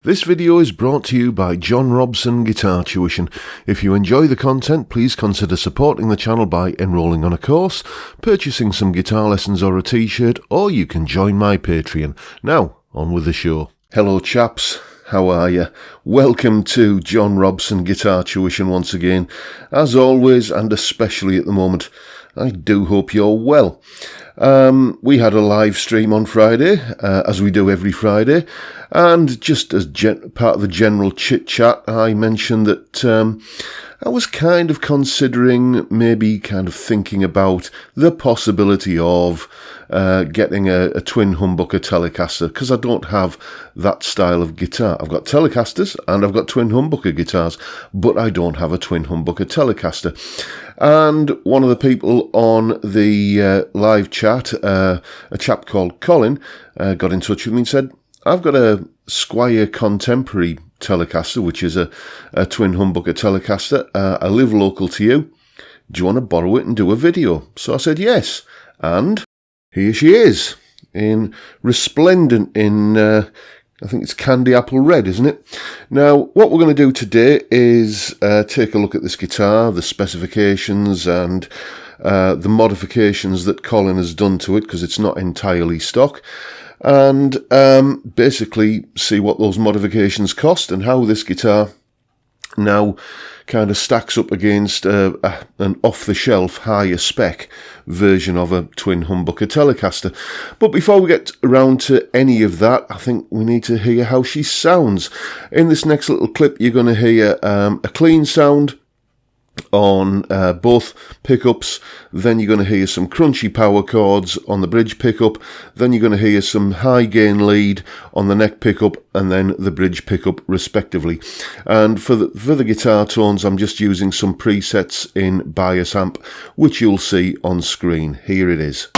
This video is brought to you by John Robson Guitar Tuition. If you enjoy the content, please consider supporting the channel by enrolling on a course, purchasing some guitar lessons or a t-shirt, or you can join my Patreon. Now, on with the show. Hello chaps, how are you? Welcome to John Robson Guitar Tuition once again. As always, and especially at the moment, I do hope you're well. We had a live stream on Friday, as we do every Friday, and just as part of the general chit-chat, I mentioned that I was kind of considering, maybe kind of thinking about the possibility of getting a twin humbucker Telecaster, because I don't have that style of guitar. I've got Telecasters and I've got twin humbucker guitars, but I don't have a twin humbucker Telecaster. And one of the people on the live chat, a chap called Colin, got in touch with me and said, I've got a Squier Contemporary Telecaster, which is a twin humbucker Telecaster. I live local to you. Do you want to borrow it and do a video? So I said yes. And here she is, in resplendent in, I think it's candy apple red, isn't it? Now, what we're going to do today is take a look at this guitar, the specifications and the modifications that Colin has done to it, because it's not entirely stock, and basically see what those modifications cost and how this guitar now kind of stacks up against an off-the-shelf, higher spec version of a twin humbucker Telecaster. But before we get around to any of that, I think we need to hear how she sounds. In this next little clip, you're going to hear a clean sound on both pickups, then you're going to hear some crunchy power chords on the bridge pickup, then you're going to hear some high gain lead on the neck pickup, and then the bridge pickup respectively. And for the guitar tones, I'm just using some presets in Bias Amp, which you'll see on screen. Here it is.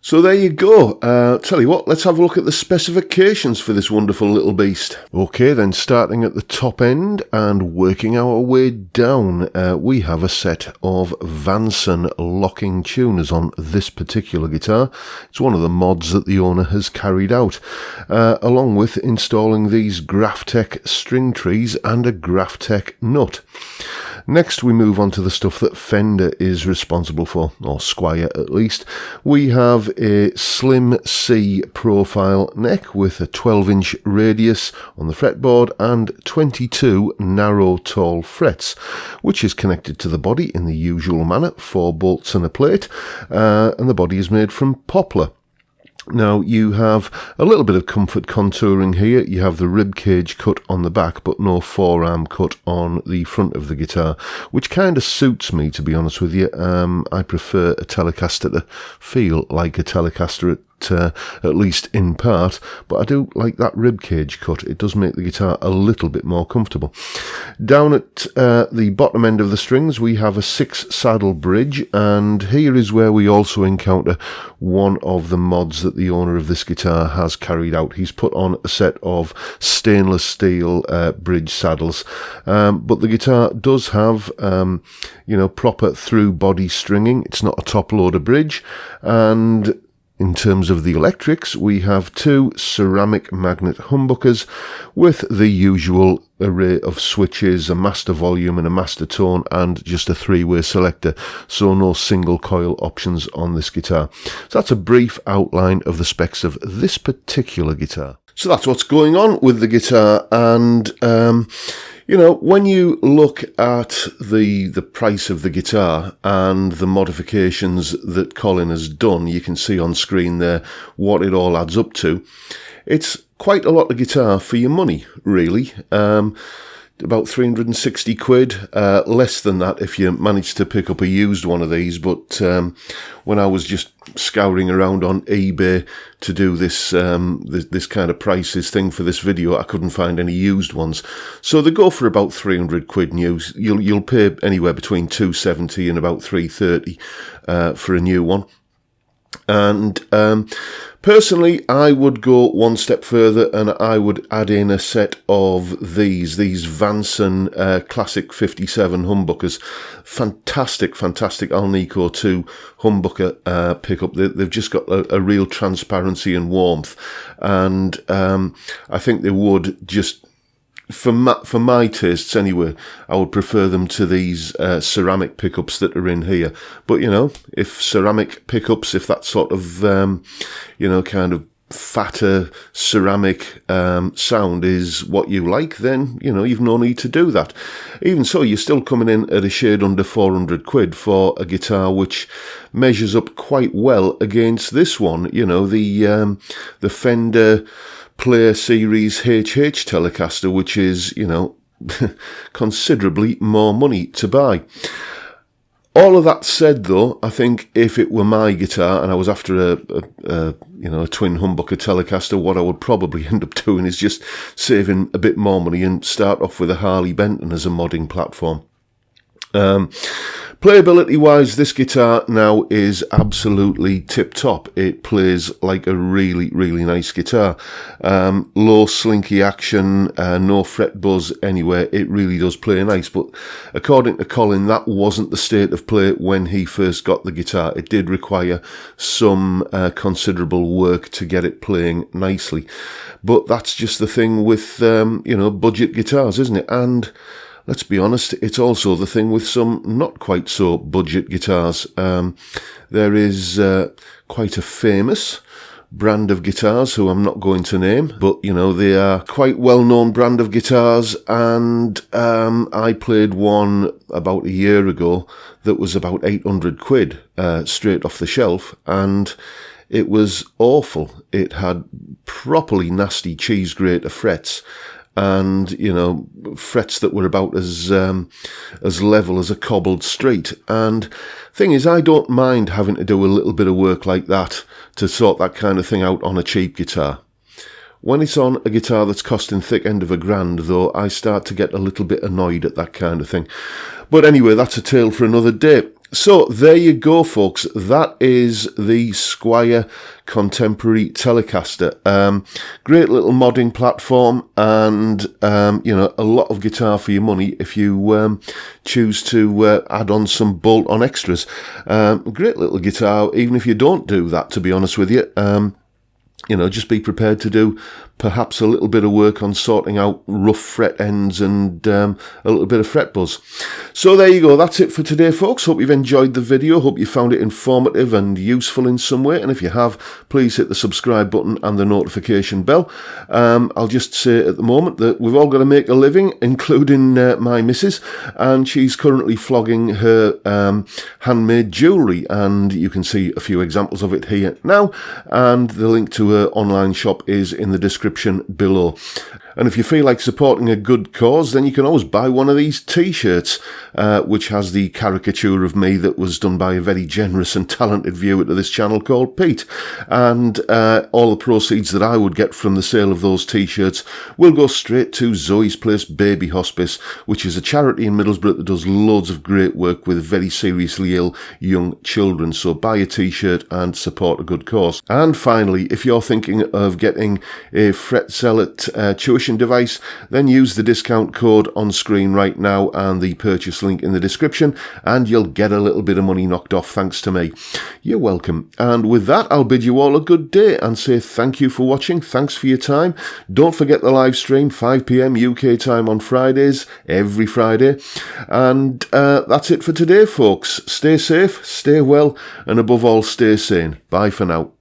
So there you go. Tell you what, let's have a look at the specifications for this wonderful little beast. Okay, then starting at the top end and working our way down, we have a set of Vanson locking tuners on this particular guitar. It's one of the mods that the owner has carried out, along with installing these Graphtec string trees and a Graphtec nut. Next, we move on to the stuff that Fender is responsible for, or Squier at least. We have a slim C profile neck with a 12-inch radius on the fretboard and 22 narrow tall frets, which is connected to the body in the usual manner, 4 bolts and a plate, and the body is made from poplar. Now, you have a little bit of comfort contouring here. You have the rib cage cut on the back, but no forearm cut on the front of the guitar, which kind of suits me, to be honest with you. I prefer a Telecaster to feel like a Telecaster at least in part, but I do like that rib cage cut. It does make the guitar a little bit more comfortable. Down at the bottom end of the strings, we have a 6 saddle bridge, and here is where we also encounter one of the mods that the owner of this guitar has carried out. He's put on a set of stainless steel bridge saddles, but the guitar does have proper through body stringing. It's not a top loader bridge, and in terms of the electrics, we have 2 ceramic magnet humbuckers with the usual array of switches, a master volume and a master tone, and just a 3-way selector, so no single coil options on this guitar. So that's a brief outline of the specs of this particular guitar. So that's what's going on with the guitar, and you know, when you look at the price of the guitar and the modifications that Colin has done, you can see on screen there what it all adds up to. It's quite a lot of guitar for your money, really. About 360 quid, less than that if you manage to pick up a used one of these, but when I was just scouring around on eBay to do this this kind of prices thing for this video, I couldn't find any used ones, so they go for about 300 quid new. You'll pay anywhere between 270 and about 330 for a new one. And personally, I would go one step further and I would add in a set of these Vanson Classic 57 humbuckers. Fantastic Alnico 2 humbucker pickup. They've just got a real transparency and warmth, and I think they would just... For my tastes anyway, I would prefer them to these ceramic pickups that are in here. But, you know, if ceramic pickups, if that sort of, you know, kind of fatter ceramic sound is what you like, then, you know, you've no need to do that. Even so, you're still coming in at a shade under 400 quid for a guitar which measures up quite well against this one. You know, the Fender Player Series HH Telecaster, which is, you know, considerably more money to buy. All of that said, though, I think if it were my guitar and I was after a twin humbucker Telecaster, what I would probably end up doing is just saving a bit more money and start off with a Harley Benton as a modding platform. Playability wise, this guitar now is absolutely tip top. It plays like a really nice guitar. Low slinky action, no fret buzz anywhere. It really does play nice, but according to Colin, that wasn't the state of play when he first got the guitar. It did require some considerable work to get it playing nicely, but that's just the thing with you know, budget guitars, isn't it? And let's be honest, it's also the thing with some not quite so budget guitars. There is quite a famous brand of guitars who I'm not going to name, but you know, they are quite well-known brand of guitars, and I played one about a year ago that was about 800 quid straight off the shelf, and it was awful. It had properly nasty cheese grater frets, and, you know, frets that were about as level as a cobbled street. And thing is, I don't mind having to do a little bit of work like that to sort that kind of thing out on a cheap guitar. When it's on a guitar that's costing thick end of $1,000, though, I start to get a little bit annoyed at that kind of thing. But anyway, that's a tale for another day. So there you go, folks. That is the Squier Contemporary Telecaster. Great little modding platform, and you know, a lot of guitar for your money if you choose to add on some bolt-on extras. Great little guitar, even if you don't do that, to be honest with you. You know, just be prepared to do perhaps a little bit of work on sorting out rough fret ends and a little bit of fret buzz. So there you go. That's it for today, folks. Hope you've enjoyed the video. Hope you found it informative and useful in some way. And if you have, please hit the subscribe button and the notification bell. I'll just say at the moment that we've all got to make a living, including my missus, and she's currently flogging her handmade jewellery, and you can see a few examples of it here now, and the link to her online shop is in the description below. And if you feel like supporting a good cause, then you can always buy one of these t-shirts, which has the caricature of me that was done by a very generous and talented viewer to this channel called Pete. And all the proceeds that I would get from the sale of those t-shirts will go straight to Zoe's Place Baby Hospice, which is a charity in Middlesbrough that does loads of great work with very seriously ill young children. So buy a t-shirt and support a good cause. And finally, if you're thinking of getting a fret cell at tuition tuition device, then use the discount code on screen right now and the purchase link in the description, and you'll get a little bit of money knocked off thanks to me. You're welcome. And with that, I'll bid you all a good day and say thank you for watching. Thanks for your time. Don't forget the live stream, 5 p.m. UK time on Fridays, every Friday. And that's it for today, folks. Stay safe, stay well, and above all, stay sane. Bye for now.